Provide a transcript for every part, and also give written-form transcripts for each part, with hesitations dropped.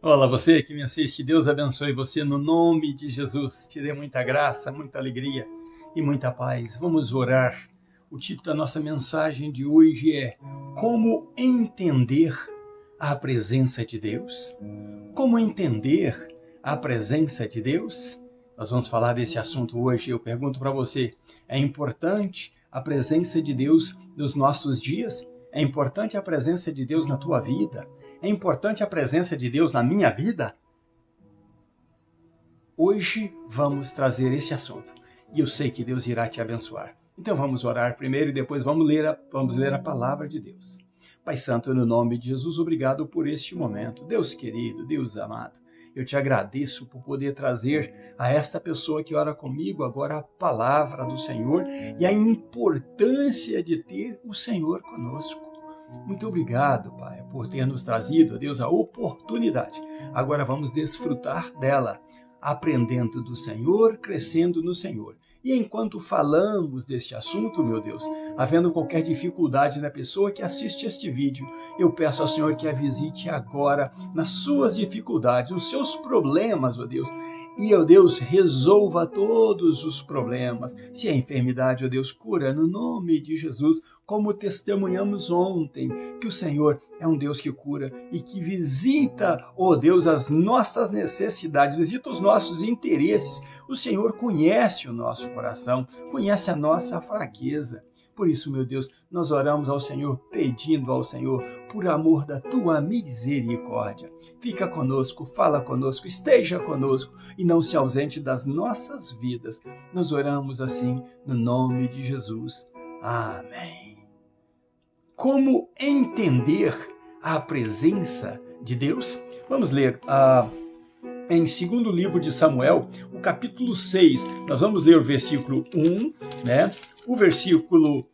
Olá, você que me assiste, Deus abençoe você no nome de Jesus. Te dê muita graça, muita alegria e muita paz. Vamos orar. O título da nossa mensagem de hoje é Como entender a presença de Deus? Como entender a presença de Deus? Nós vamos falar desse assunto hoje. Eu pergunto para você, é importante a presença de Deus nos nossos dias? É importante a presença de Deus na tua vida? É importante a presença de Deus na minha vida? Hoje vamos trazer esse assunto e eu sei que Deus irá te abençoar. Então vamos orar primeiro e depois vamos ler a palavra de Deus. Pai Santo, no nome de Jesus, obrigado por este momento. Deus querido, Deus amado, eu te agradeço por poder trazer a esta pessoa que ora comigo agora a palavra do Senhor e a importância de ter o Senhor conosco. Muito obrigado, Pai, por ter nos trazido, Deus, a oportunidade. Agora vamos desfrutar dela, aprendendo do Senhor, crescendo no Senhor. E enquanto falamos deste assunto, meu Deus, havendo qualquer dificuldade na pessoa que assiste este vídeo, eu peço ao Senhor que a visite agora nas suas dificuldades, nos seus problemas, ó Deus. E, ó Deus, resolva todos os problemas. Se é enfermidade, ó Deus, cura no nome de Jesus, como testemunhamos ontem, que o Senhor é um Deus que cura e que visita, ó Deus, as nossas necessidades, visita os nossos interesses. O Senhor conhece o nosso coração, conhece a nossa fraqueza. Por isso, meu Deus, nós oramos ao Senhor, pedindo ao Senhor, por amor da tua misericórdia. Fica conosco, fala conosco, esteja conosco e não se ausente das nossas vidas. Nós oramos assim, no nome de Jesus. Amém. Como entender a presença de Deus? Vamos ler em 2º livro de Samuel, o capítulo 6, nós vamos ler o versículo 1, né? O versículo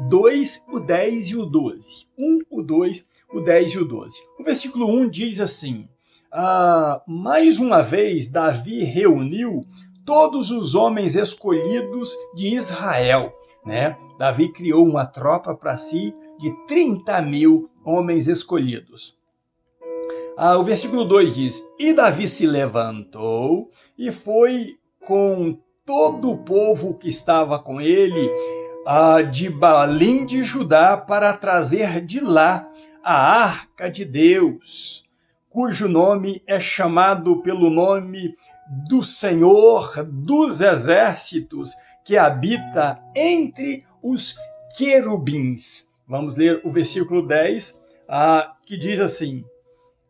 2, o 10 e o 12. 1, o 2, o 10 e o 12. O versículo 1 diz assim, mais uma vez Davi reuniu todos os homens escolhidos de Israel, né? Davi criou uma tropa para si de 30.000 homens escolhidos. O versículo 2 diz, e Davi se levantou e foi com todo o povo que estava com ele de Balim de Judá para trazer de lá a arca de Deus, cujo nome é chamado pelo nome do Senhor dos Exércitos, que habita entre os querubins. Vamos ler o versículo 10, que diz assim,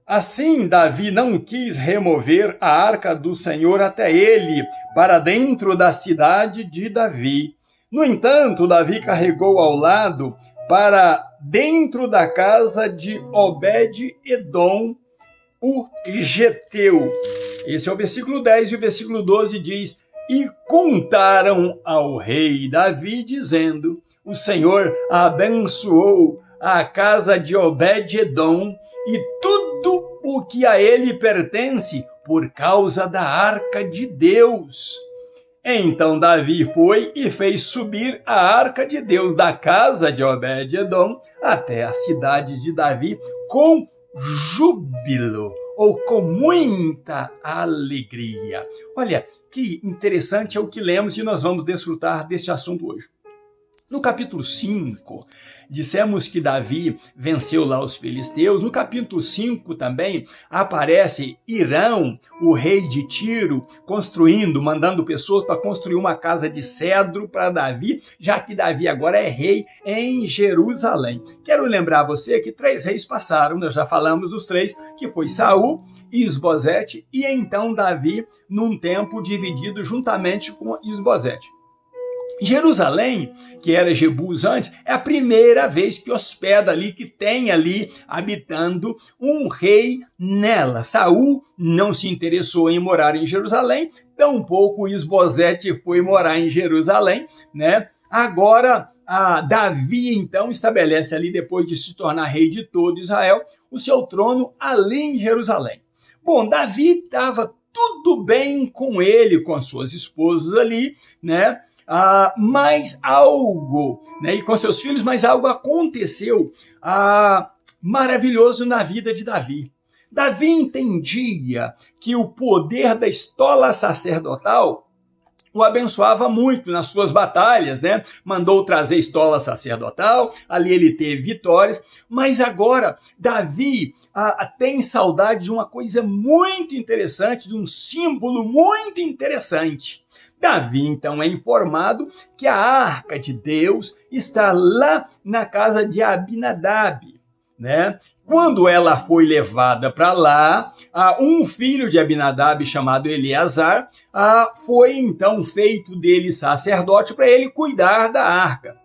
assim, Davi não quis remover a arca do Senhor até ele, para dentro da cidade de Davi. No entanto, Davi carregou ao lado para dentro da casa de Obed-edom, o Geteu. Esse é o versículo 10 e o versículo 12 diz, e contaram ao rei Davi, dizendo, o Senhor abençoou a casa de Obed-edom e tudo o que a ele pertence por causa da arca de Deus. Então Davi foi e fez subir a arca de Deus da casa de Obed-edom até a cidade de Davi com júbilo, ou com muita alegria. Olha, que interessante é o que lemos e nós vamos desfrutar deste assunto hoje. No capítulo 5, dissemos que Davi venceu lá os filisteus. No capítulo 5 também aparece Irão, o rei de Tiro, mandando pessoas para construir uma casa de cedro para Davi, já que Davi agora é rei em Jerusalém. Quero lembrar você que 3 reis passaram, nós já falamos dos 3, que foi Saul, Isbosete e então Davi, num tempo dividido juntamente com Isbosete. Jerusalém, que era Jebus antes, é a primeira vez que hospeda ali, que tem ali habitando um rei nela. Saul não se interessou em morar em Jerusalém, tampouco Isbosete foi morar em Jerusalém, né? Agora, Davi então estabelece ali, depois de se tornar rei de todo Israel, o seu trono ali em Jerusalém. Bom, Davi estava tudo bem com ele, com as suas esposas ali, né? Mas algo, né, e com seus filhos, mas algo aconteceu maravilhoso na vida de Davi. Davi entendia que o poder da estola sacerdotal o abençoava muito nas suas batalhas, né? Mandou trazer estola sacerdotal, ali ele teve vitórias, mas agora Davi tem saudade de uma coisa muito interessante, de um símbolo muito interessante. Davi, então, é informado que a arca de Deus está lá na casa de Abinadab, né? Quando ela foi levada para lá, um filho de Abinadab chamado Eleazar foi então feito dele sacerdote para ele cuidar da arca.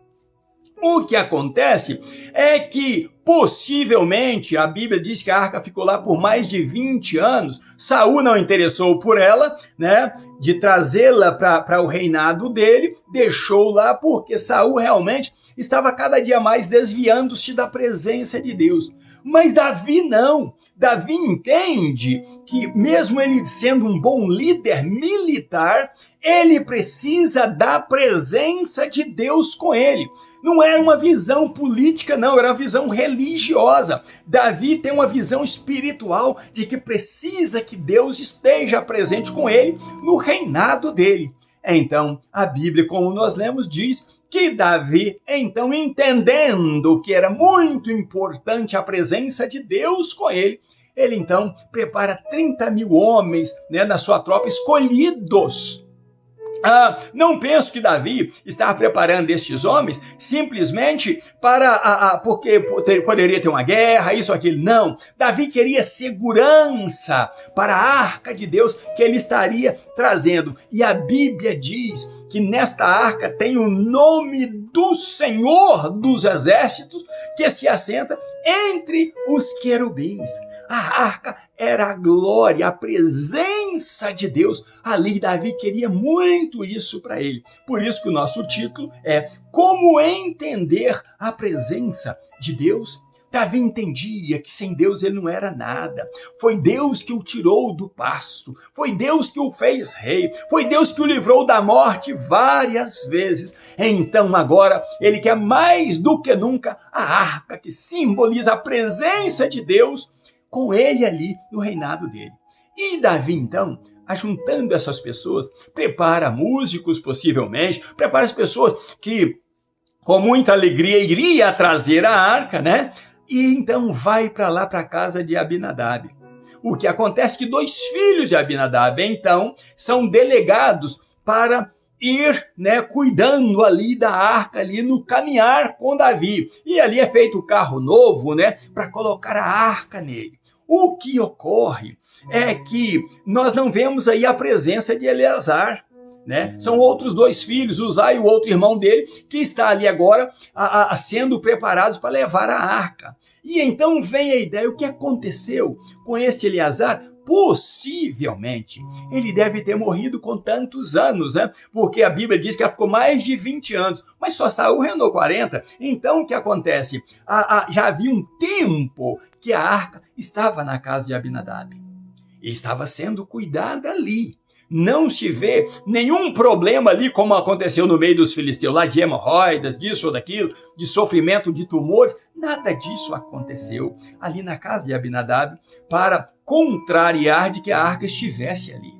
O que acontece é que, possivelmente, a Bíblia diz que a arca ficou lá por mais de 20 anos. Saul não interessou por ela, né, de trazê-la para o reinado dele, deixou lá porque Saul realmente estava cada dia mais desviando-se da presença de Deus. Mas Davi não. Davi entende que, mesmo ele sendo um bom líder militar, ele precisa da presença de Deus com ele. Não era uma visão política, não, era uma visão religiosa. Davi tem uma visão espiritual de que precisa que Deus esteja presente com ele no reinado dele. Então, a Bíblia, como nós lemos, diz que Davi, então, entendendo que era muito importante a presença de Deus com ele, ele então prepara 30 mil homens, né, da sua tropa escolhidos. Não penso que Davi estava preparando estes homens simplesmente porque poderia ter uma guerra, isso, aquilo. Não. Davi queria segurança para a arca de Deus que ele estaria trazendo. E a Bíblia diz que nesta arca tem o nome do Senhor dos Exércitos que se assenta entre os querubins. A arca era a glória, a presença de Deus. Ali Davi queria muito isso para ele. Por isso que o nosso título é Como Entender a Presença de Deus. Davi entendia que sem Deus ele não era nada. Foi Deus que o tirou do pasto. Foi Deus que o fez rei. Foi Deus que o livrou da morte várias vezes. Então agora ele quer mais do que nunca a arca que simboliza a presença de Deus com ele ali no reinado dele. E Davi, então, ajuntando essas pessoas, prepara músicos, possivelmente, prepara as pessoas que, com muita alegria, iria trazer a arca, né? E então vai para lá, para a casa de Abinadab. O que acontece é que 2 filhos de Abinadab, então, são delegados para ir, né, cuidando ali da arca, ali no caminhar com Davi. E ali é feito o carro novo, né, para colocar a arca nele. O que ocorre é que nós não vemos aí a presença de Eleazar, né? São outros 2 filhos, Uzai e o outro irmão dele, que está ali agora sendo preparados para levar a arca. E então vem a ideia, o que aconteceu com este Eleazar? Possivelmente, ele deve ter morrido com tantos anos, né? Porque a Bíblia diz que ela ficou mais de 20 anos, mas só Saul reinou 40. Então, o que acontece? Já havia um tempo que a arca estava na casa de Abinadab e estava sendo cuidada ali. Não se vê nenhum problema ali, como aconteceu no meio dos filisteus, lá de hemorroidas, disso ou daquilo, de sofrimento de tumores. Nada disso aconteceu ali na casa de Abinadab para contrariar de que a arca estivesse ali.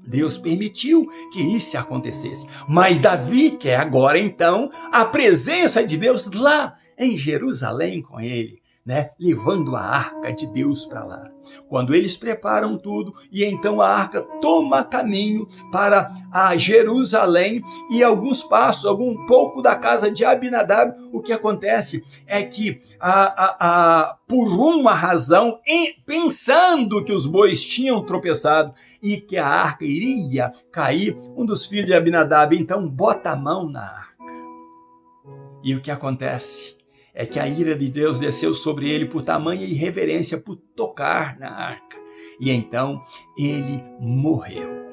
Deus permitiu que isso acontecesse. Mas Davi quer agora, então, a presença de Deus lá em Jerusalém com ele, né? Levando a arca de Deus para lá. Quando eles preparam tudo e então a arca toma caminho para a Jerusalém e alguns passos, algum pouco da casa de Abinadab, o que acontece é que por uma razão, pensando que os bois tinham tropeçado e que a arca iria cair, um dos filhos de Abinadab então bota a mão na arca. E o que acontece é que a ira de Deus desceu sobre ele por tamanha irreverência, por tocar na arca. E então ele morreu.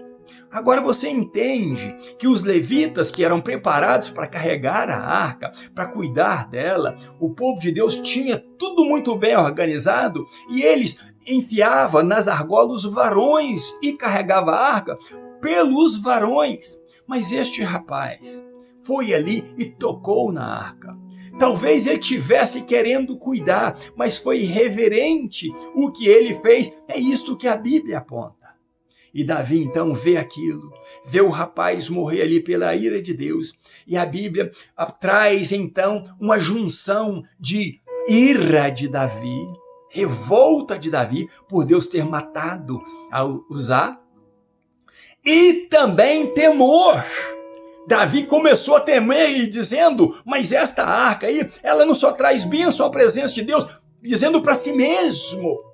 Agora você entende que os levitas que eram preparados para carregar a arca, para cuidar dela, o povo de Deus tinha tudo muito bem organizado e eles enfiavam nas argolas os varões e carregavam a arca pelos varões. Mas este rapaz foi ali e tocou na arca. Talvez ele tivesse querendo cuidar, mas foi irreverente o que ele fez. É isso que a Bíblia aponta. E Davi então vê aquilo, vê o rapaz morrer ali pela ira de Deus. E a Bíblia traz então uma junção de ira de Davi, revolta de Davi por Deus ter matado a Uzá, e também temor. Davi começou a temer e dizendo, mas esta arca aí, ela não só traz bênção à presença de Deus, dizendo para si mesmo,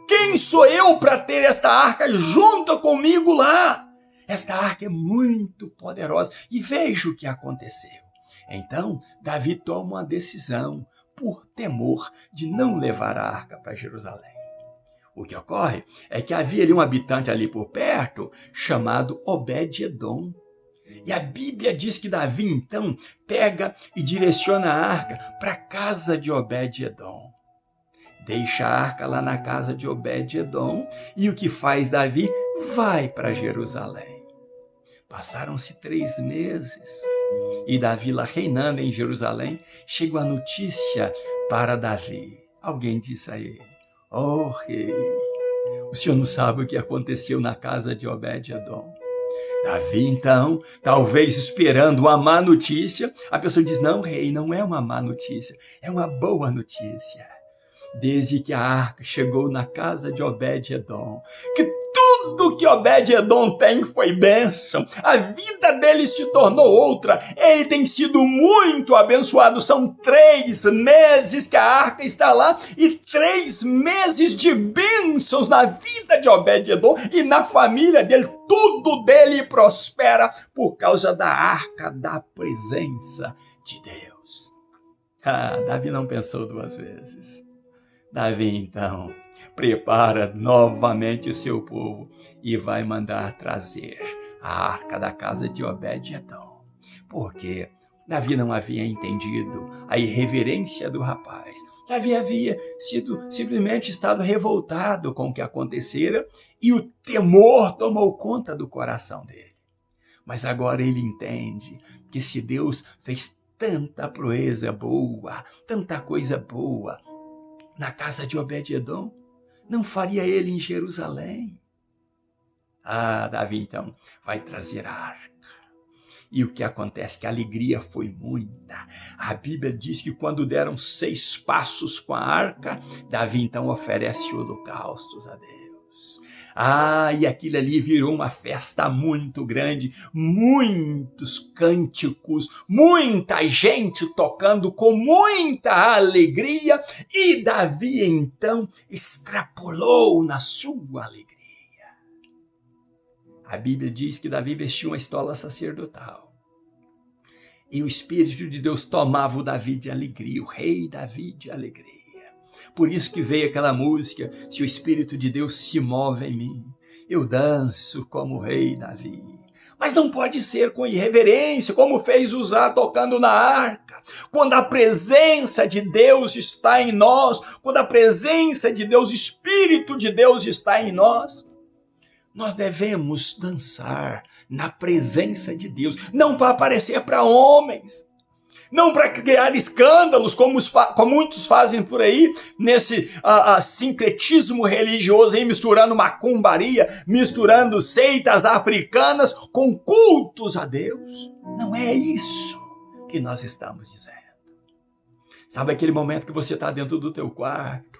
quem sou eu para ter esta arca junto comigo lá? Esta arca é muito poderosa. E veja o que aconteceu. Então, Davi toma uma decisão por temor de não levar a arca para Jerusalém. O que ocorre é que havia ali um habitante ali por perto chamado Obed-Edom. E a Bíblia diz que Davi então pega e direciona a arca para a casa de Obed-Edom. Deixa a arca lá na casa de Obed-Edom e o que faz Davi? Vai para Jerusalém. Passaram-se 3 meses e Davi lá reinando em Jerusalém, chega a notícia para Davi. Alguém disse a ele, oh rei, o senhor não sabe o que aconteceu na casa de Obed-Edom? Davi, então, talvez esperando uma má notícia, a pessoa diz, não, rei, não é uma má notícia, é uma boa notícia. Desde que a arca chegou na casa de Obed-Edom, que tudo que Obed-Edom tem foi bênção, a vida dele se tornou outra, ele tem sido muito abençoado, são 3 meses que a arca está lá e 3 meses de bênçãos na vida de Obed-Edom e na família dele, tudo dele prospera por causa da arca da presença de Deus. Davi não pensou 2 vezes. Davi, então, prepara novamente o seu povo e vai mandar trazer a arca da casa de Obed-Edom. Porque Davi não havia entendido a irreverência do rapaz. Davi havia simplesmente estado revoltado com o que acontecera e o temor tomou conta do coração dele. Mas agora ele entende que se Deus fez tanta proeza boa, tanta coisa boa, na casa de Obed-Edom, não faria ele em Jerusalém? Davi então vai trazer a arca. E o que acontece? Que a alegria foi muita. A Bíblia diz que quando deram 6 passos com a arca, Davi então oferece holocaustos a Deus. E aquilo ali virou uma festa muito grande, muitos cânticos, muita gente tocando com muita alegria, e Davi então extrapolou na sua alegria. A Bíblia diz que Davi vestiu uma estola sacerdotal, e o Espírito de Deus tomava o Davi de alegria, o rei Davi de alegria. Por isso que veio aquela música, se o Espírito de Deus se move em mim, eu danço como o rei Davi. Mas não pode ser com irreverência, como fez Uzá tocando na arca. Quando a presença de Deus está em nós, quando a presença de Deus, o Espírito de Deus está em nós, nós devemos dançar na presença de Deus, não para aparecer para homens, não para criar escândalos, como muitos fazem por aí, nesse sincretismo religioso, aí, misturando macumbaria, misturando seitas africanas com cultos a Deus. Não é isso que nós estamos dizendo. Sabe aquele momento que você está dentro do teu quarto,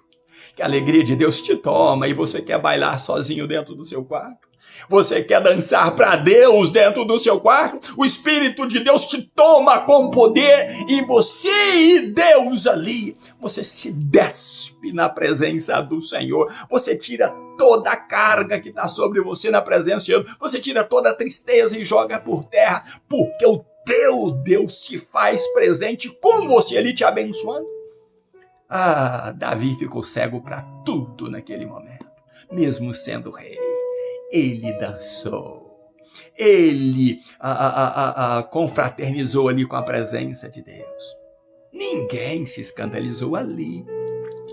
que a alegria de Deus te toma e você quer bailar sozinho dentro do seu quarto? Você quer dançar para Deus dentro do seu quarto? O Espírito de Deus te toma com poder e você e Deus ali, você se despe na presença do Senhor. Você tira toda a carga que está sobre você na presença de Deus. Você tira toda a tristeza e joga por terra, porque o teu Deus se faz presente com você ali te abençoando. Davi ficou cego para tudo naquele momento, mesmo sendo rei. Ele dançou, ele confraternizou ali com a presença de Deus. Ninguém se escandalizou ali.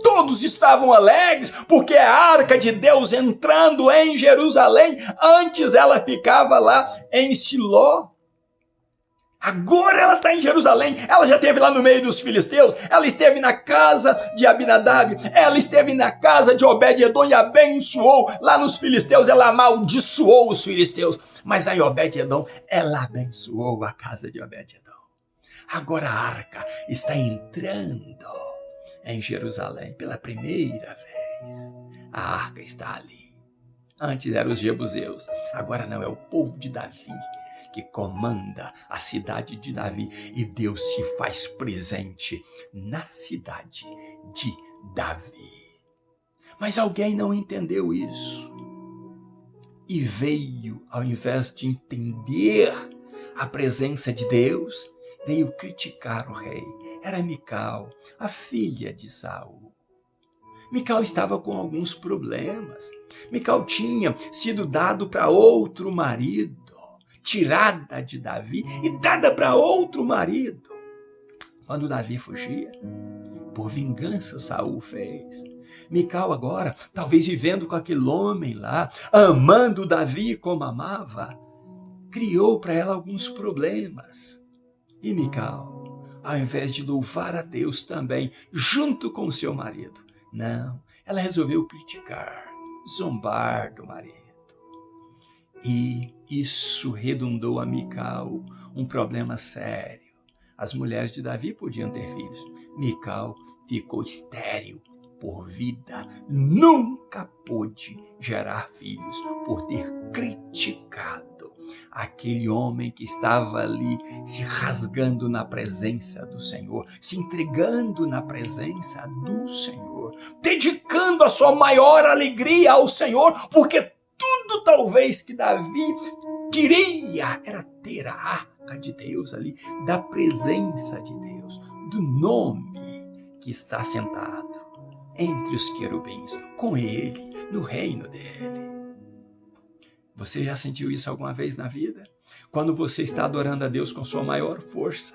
Todos estavam alegres, porque a arca de Deus entrando em Jerusalém, antes ela ficava lá em Siló. Agora ela está em Jerusalém, ela já esteve lá no meio dos filisteus, ela esteve na casa de Abinadab, ela esteve na casa de Obed-edom e abençoou lá nos filisteus, ela amaldiçoou os filisteus, mas aí Obed-edom, ela abençoou a casa de Obed-edom. Agora a arca está entrando em Jerusalém pela primeira vez, a arca está ali. Antes eram os jebuseus, agora não, é o povo de Davi que comanda a cidade de Davi, e Deus se faz presente na cidade de Davi. Mas alguém não entendeu isso e veio, ao invés de entender a presença de Deus, veio criticar o rei. Era Mical, a filha de Saul. Mical estava com alguns problemas. Mical tinha sido dado para outro marido, tirada de Davi e dada para outro marido. Quando Davi fugia, por vingança Saul fez. Mical agora, talvez vivendo com aquele homem lá, amando Davi como amava, criou para ela alguns problemas. E Mical, ao invés de louvar a Deus também, junto com seu marido, não, ela resolveu criticar, zombar do marido. E isso redundou a Mical um problema sério. As mulheres de Davi podiam ter filhos. Mical ficou estéril por vida. Nunca pôde gerar filhos por ter criticado aquele homem que estava ali se rasgando na presença do Senhor, se entregando na presença do Senhor, dedicando a sua maior alegria ao Senhor, porque tudo talvez que Davi queria era ter a arca de Deus ali, da presença de Deus, do nome que está sentado entre os querubins, com ele, no reino dele. Você já sentiu isso alguma vez na vida? Quando você está adorando a Deus com sua maior força,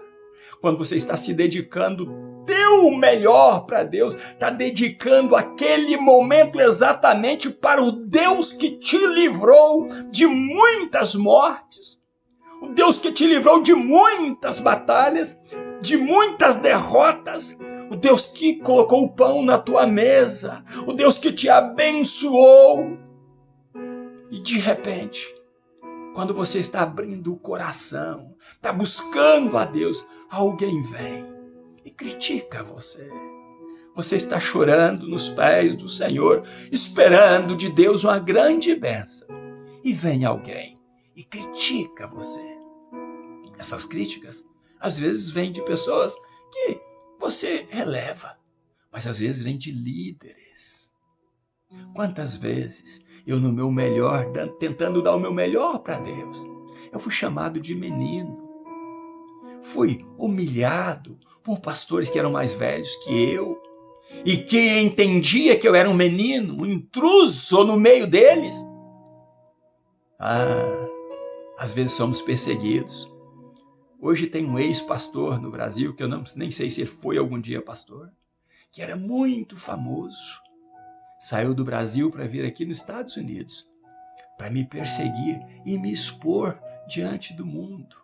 quando você está se dedicando teu melhor para Deus, está dedicando aquele momento exatamente para o Deus que te livrou de muitas mortes, o Deus que te livrou de muitas batalhas, de muitas derrotas, o Deus que colocou o pão na tua mesa, o Deus que te abençoou. E de repente, quando você está abrindo o coração, está buscando a Deus, alguém vem e critica você. Você está chorando nos pés do Senhor, esperando de Deus uma grande bênção. E vem alguém e critica você. Essas críticas, às vezes, vêm de pessoas que você releva, mas às vezes vêm de líderes. Quantas vezes eu, no meu melhor, tentando dar o meu melhor para Deus, eu fui chamado de menino, fui humilhado por pastores que eram mais velhos que eu e que entendia que eu era um menino, um intruso no meio deles. Às vezes somos perseguidos. Hoje tem um ex-pastor no Brasil, que eu nem sei se ele foi algum dia pastor, que era muito famoso. Saiu do Brasil para vir aqui nos Estados Unidos, para me perseguir e me expor diante do mundo.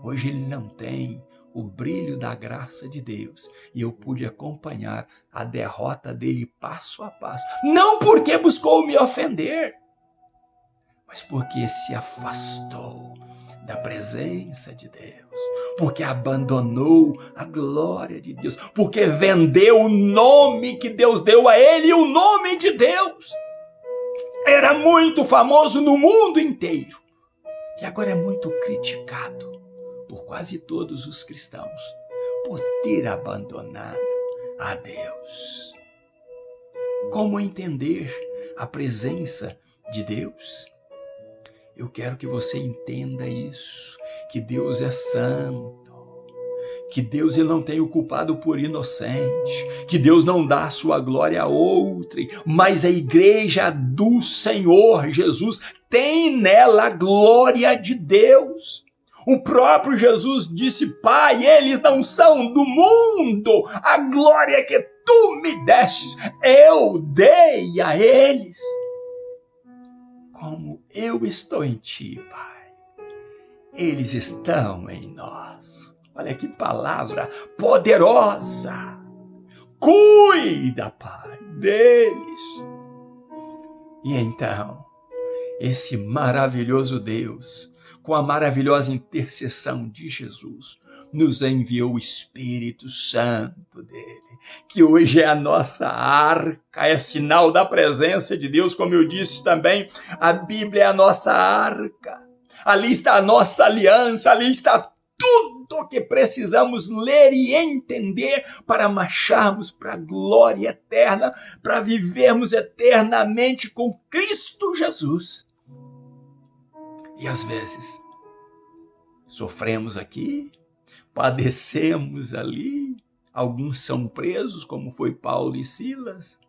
Hoje ele não tem o brilho da graça de Deus e eu pude acompanhar a derrota dele passo a passo. Não porque buscou me ofender, mas porque se afastou da presença de Deus, porque abandonou a glória de Deus, porque vendeu o nome que Deus deu a ele, e o nome de Deus era muito famoso no mundo inteiro, e agora é muito criticado por quase todos os cristãos, por ter abandonado a Deus. Como entender a presença de Deus? Eu quero que você entenda isso, que Deus é santo, que Deus ele não tem o culpado por inocente, que Deus não dá a sua glória a outrem, mas a igreja do Senhor Jesus tem nela a glória de Deus. O próprio Jesus disse: Pai, eles não são do mundo, a glória que tu me destes, eu dei a eles. Como eu estou em ti, Pai, eles estão em nós. Olha que palavra poderosa. Cuida, Pai, deles. E então, esse maravilhoso Deus, com a maravilhosa intercessão de Jesus, nos enviou o Espírito Santo dele, que hoje é a nossa arca, é sinal da presença de Deus, como eu disse também, a Bíblia é a nossa arca, ali está a nossa aliança, ali está tudo o que precisamos ler e entender para marcharmos para a glória eterna, para vivermos eternamente com Cristo Jesus. E às vezes, sofremos aqui, padecemos ali, alguns são presos, como foi Paulo e Silas,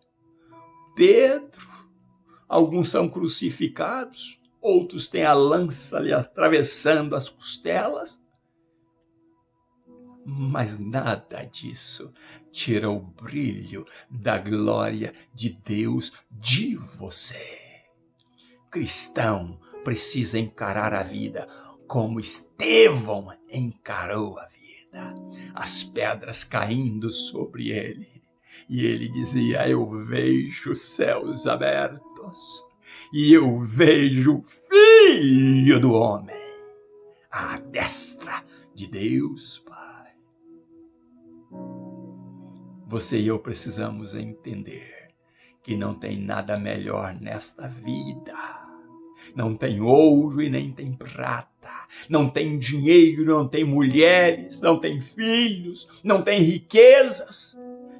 Pedro, alguns são crucificados, outros têm a lança ali atravessando as costelas, mas nada disso tira o brilho da glória de Deus de você. Cristão precisa encarar a vida como Estevão encarou a vida. As pedras caindo sobre ele. E ele dizia, eu vejo os céus abertos e eu vejo o Filho do Homem à destra de Deus, Pai. Você e eu precisamos entender que não tem nada melhor nesta vida. Não tem ouro e nem tem prata. Não tem dinheiro, não tem mulheres, não tem filhos, não tem riquezas.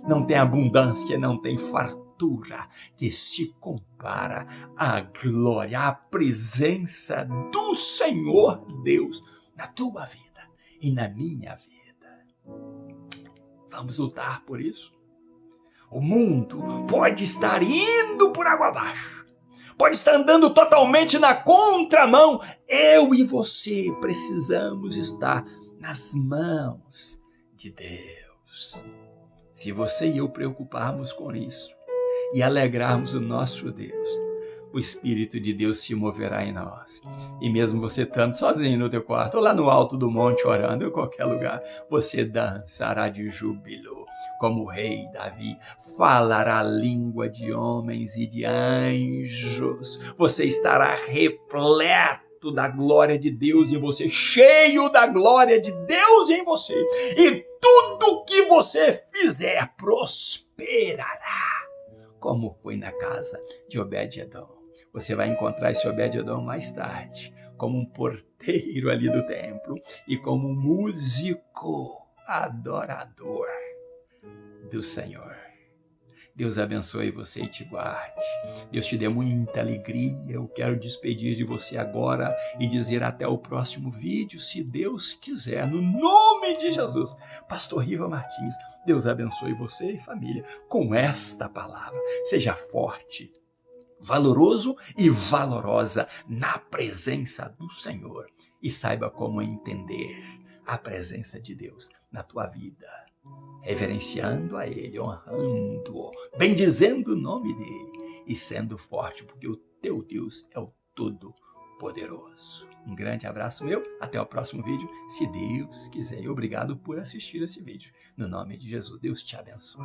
Não tem abundância, não tem fartura que se compara à glória, à presença do Senhor Deus na tua vida e na minha vida. Vamos lutar por isso. O mundo pode estar indo por água abaixo. Pode estar andando totalmente na contramão. Eu e você precisamos estar nas mãos de Deus. Se você e eu preocuparmos com isso e alegrarmos o nosso Deus, o Espírito de Deus se moverá em nós. E mesmo você estando sozinho no teu quarto, ou lá no alto do monte orando, ou em qualquer lugar, você dançará de júbilo, como o rei Davi, falará a língua de homens e de anjos. Você estará repleto da glória de Deus em você, cheio da glória de Deus em você. E tudo que você fizer prosperará, como foi na casa de Obed-edom. Você vai encontrar esse Obed-edom mais tarde, como um porteiro ali do templo e como um músico adorador do Senhor. Deus abençoe você e te guarde. Deus te dê muita alegria. Eu quero despedir de você agora e dizer até o próximo vídeo, se Deus quiser, no nome de Jesus. Pastor Riva Martins, Deus abençoe você e família com esta palavra. Seja forte, valoroso e valorosa na presença do Senhor. E saiba como entender a presença de Deus na tua vida. Reverenciando a Ele, honrando-o, bendizendo o nome dEle e sendo forte, porque o teu Deus é o Todo-Poderoso. Um grande abraço meu, até o próximo vídeo, se Deus quiser. E obrigado por assistir esse vídeo. No nome de Jesus, Deus te abençoe.